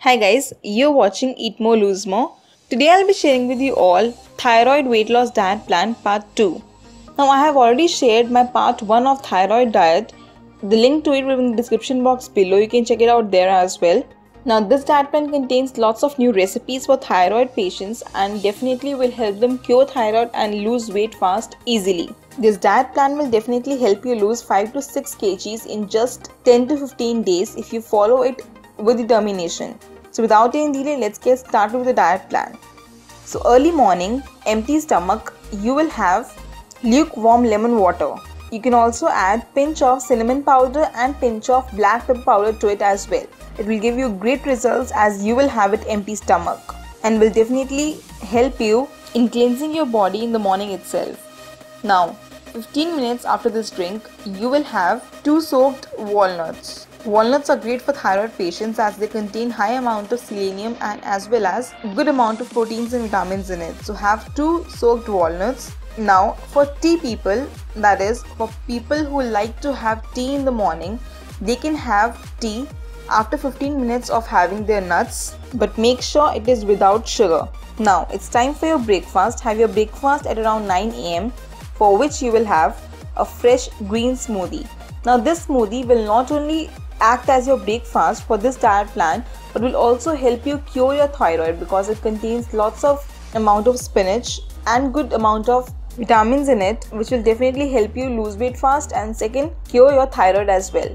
Hi guys, you're watching Eat More Lose More. Today I'll be sharing with you all Thyroid Weight Loss Diet Plan Part 2. Now I have already shared my Part 1 of Thyroid Diet. The link to it will be in the description box below. You can check it out there as well. Now this diet plan contains lots of new recipes for thyroid patients and definitely will help them cure thyroid and lose weight fast easily. This diet plan will definitely help you lose 5 to 6 kgs in just 10 to 15 days if you follow it with determination. So without any delay, let's get started with the diet plan. So early morning, empty stomach, you will have lukewarm lemon water. You can also add pinch of cinnamon powder and pinch of black pepper powder to it as well. It will give you great results as you will have it empty stomach and will definitely help you in cleansing your body in the morning itself. Now, 15 minutes after this drink, you will have 2 soaked walnuts. Walnuts are great for thyroid patients as they contain high amount of selenium and as well as good amount of proteins and vitamins in it. So have 2 soaked walnuts. Now for tea people, that is for people who like to have tea in the morning, they can have tea after 15 minutes of having their nuts, but make sure it is without sugar. Now it's time for your breakfast. Have your breakfast at around 9 am, for which you will have a fresh green smoothie. Now this smoothie will not only act as your breakfast for this diet plan but will also help you cure your thyroid because it contains lots of amount of spinach and good amount of vitamins in it, which will definitely help you lose weight fast and second, cure your thyroid as well.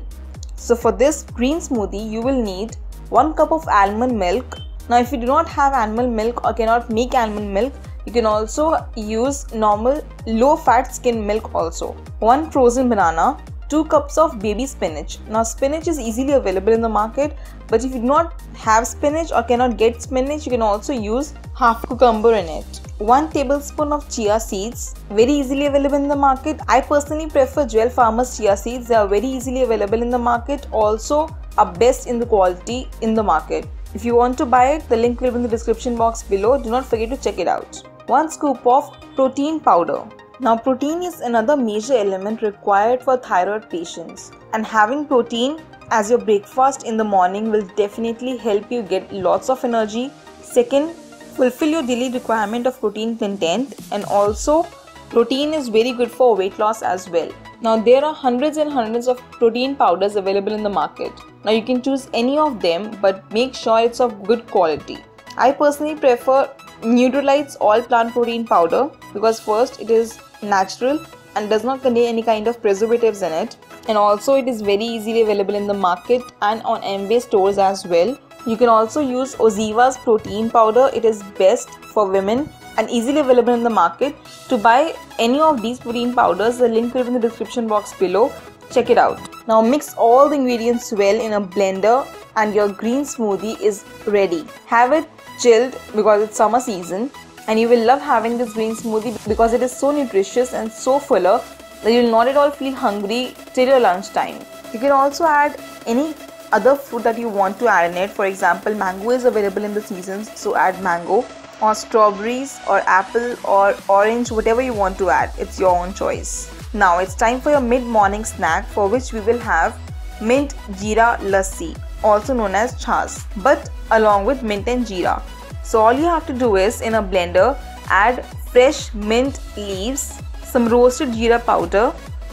So for this green smoothie, you will need 1 cup of almond milk. Now if you do not have almond milk or cannot make almond milk, you can also use normal low fat skim milk also. 1 frozen banana, 2 cups of baby spinach. Now spinach is easily available in the market, but if you do not have spinach or cannot get spinach, you can also use half cucumber in it. 1 tablespoon of chia seeds, very easily available in the market. I personally prefer Jewel Farmers chia seeds. They are very easily available in the market, also are best in the quality in the market. If you want to buy it, the link will be in the description box below. Do not forget to check it out. 1 scoop of protein powder. Now protein is another major element required for thyroid patients, and having protein as your breakfast in the morning will definitely help you get lots of energy. Second, fulfill your daily requirement of protein content, and also protein is very good for weight loss as well. Now there are hundreds and hundreds of protein powders available in the market. Now you can choose any of them, but make sure it's of good quality. I personally prefer Nutralite's all plant protein powder because first it is natural and does not contain any kind of preservatives in it, and also it is very easily available in the market and on Amway stores as well. You can also use Oziva's protein powder. It is best for women and easily available in the market. To buy any of these protein powders, the link will be in the description box below. Check it out. Now mix all the ingredients well in a blender and your green smoothie is ready. Have it chilled because it's summer season, and you will love having this green smoothie because it is so nutritious and so fuller that you will not at all feel hungry till your lunchtime. You can also add any other fruit that you want to add in it. For example, mango is available in the seasons, so add mango, or strawberries or apple or orange, whatever you want to add. It's your own choice. Now it's time for your mid-morning snack, for which we will have mint jeera lassi, also known as chas, but along with mint and jeera. So all you have to do is, in a blender, add fresh mint leaves, some roasted jeera powder,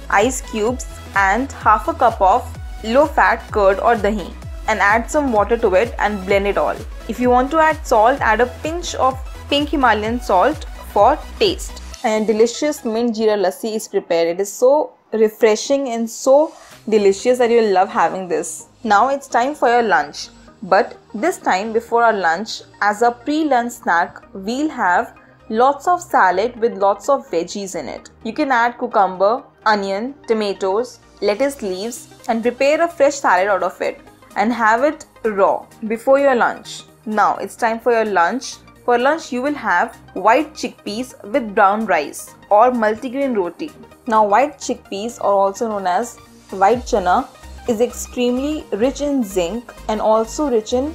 ice cubes and half a cup of low fat curd or dahi, and add some water to it and blend it all. If you want to add salt, add a pinch of pink Himalayan salt for taste. And delicious mint jeera lassi is prepared. It is so refreshing and so delicious that you will love having this. Now it's time for your lunch. But this time before our lunch, as a pre-lunch snack, we'll have lots of salad with lots of veggies in it. You can add cucumber, onion, tomatoes, lettuce leaves and prepare a fresh salad out of it and have it raw before your lunch. Now it's time for your lunch. For lunch you will have white chickpeas with brown rice or multigrain roti. Now white chickpeas, are also known as white chana, is extremely rich in zinc and also rich in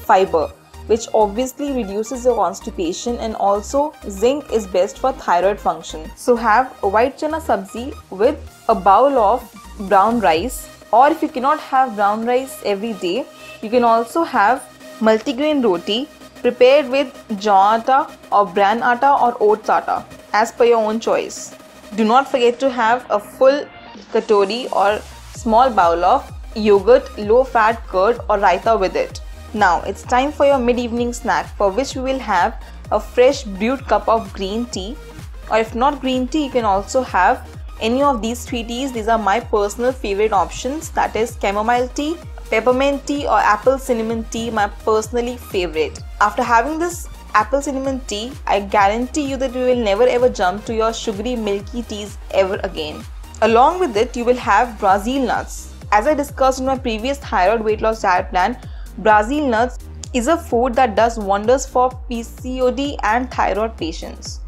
fiber, which obviously reduces your constipation, and also zinc is best for thyroid function. So have a white chana sabzi with a bowl of brown rice, or if you cannot have brown rice every day, you can also have multigrain roti prepared with jaw atta or bran atta or oats atta as per your own choice. Do not forget to have a full katori or small bowl of yogurt, low-fat curd or raita with it. Now it's time for your mid-evening snack, for which we will have a fresh brewed cup of green tea, or if not green tea, you can also have any of these 3 teas. These are my personal favorite options, that is chamomile tea, peppermint tea or apple cinnamon tea, my personally favorite. After having this apple cinnamon tea, I guarantee you that you will never ever jump to your sugary milky teas ever again. Along with it, you will have Brazil nuts. As I discussed in my previous thyroid weight loss diet plan, Brazil nuts is a food that does wonders for PCOD and thyroid patients.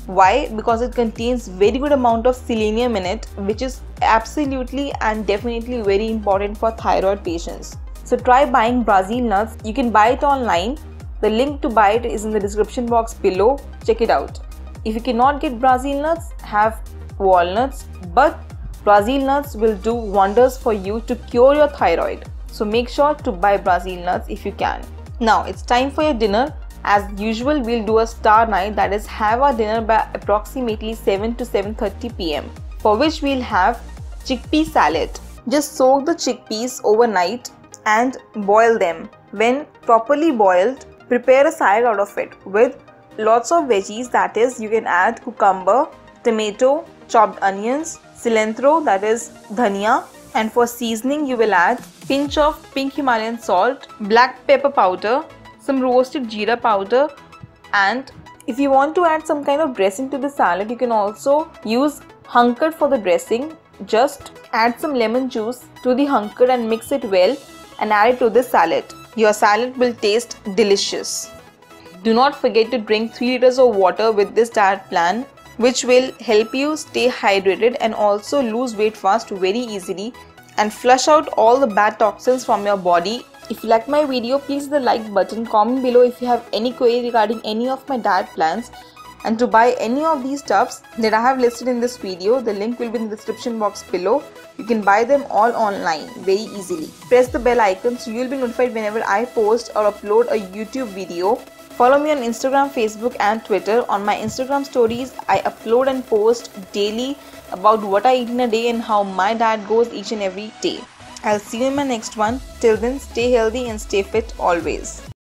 Why? Because it contains very good amount of selenium in it, which is absolutely and definitely very important for thyroid patients. So try buying Brazil nuts. You can buy it online. The link to buy it is in the description box below. Check it out. If you cannot get Brazil nuts, have walnuts, but Brazil nuts will do wonders for you to cure your thyroid. So make sure to buy Brazil nuts if you can. Now it's time for your dinner. As usual, we'll do a star night, that is have our dinner by approximately 7 to 7:30 p.m. for which we'll have chickpea salad. Just soak the chickpeas overnight and boil them. When properly boiled, prepare a salad out of it with lots of veggies, that is you can add cucumber, tomato, chopped onions, cilantro, that is dhania, and for seasoning you will add pinch of pink Himalayan salt, black pepper powder, some roasted jeera powder, and if you want to add some kind of dressing to the salad, you can also use hunker for the dressing. Just add some lemon juice to the hunker and mix it well and add it to the salad. Your salad will taste delicious. Do not forget to drink 3 liters of water with this diet plan, which will help you stay hydrated and also lose weight fast very easily and flush out all the bad toxins from your body. If you like my video, please hit the like button, comment below if you have any query regarding any of my diet plans, and to buy any of these stuffs that I have listed in this video, the link will be in the description box below. You can buy them all online very easily. Press the bell icon so you will be notified whenever I post or upload a YouTube video. Follow me on Instagram, Facebook and Twitter. On my Instagram stories, I upload and post daily about what I eat in a day and how my diet goes each and every day. I'll see you in my next one. Till then, stay healthy and stay fit always.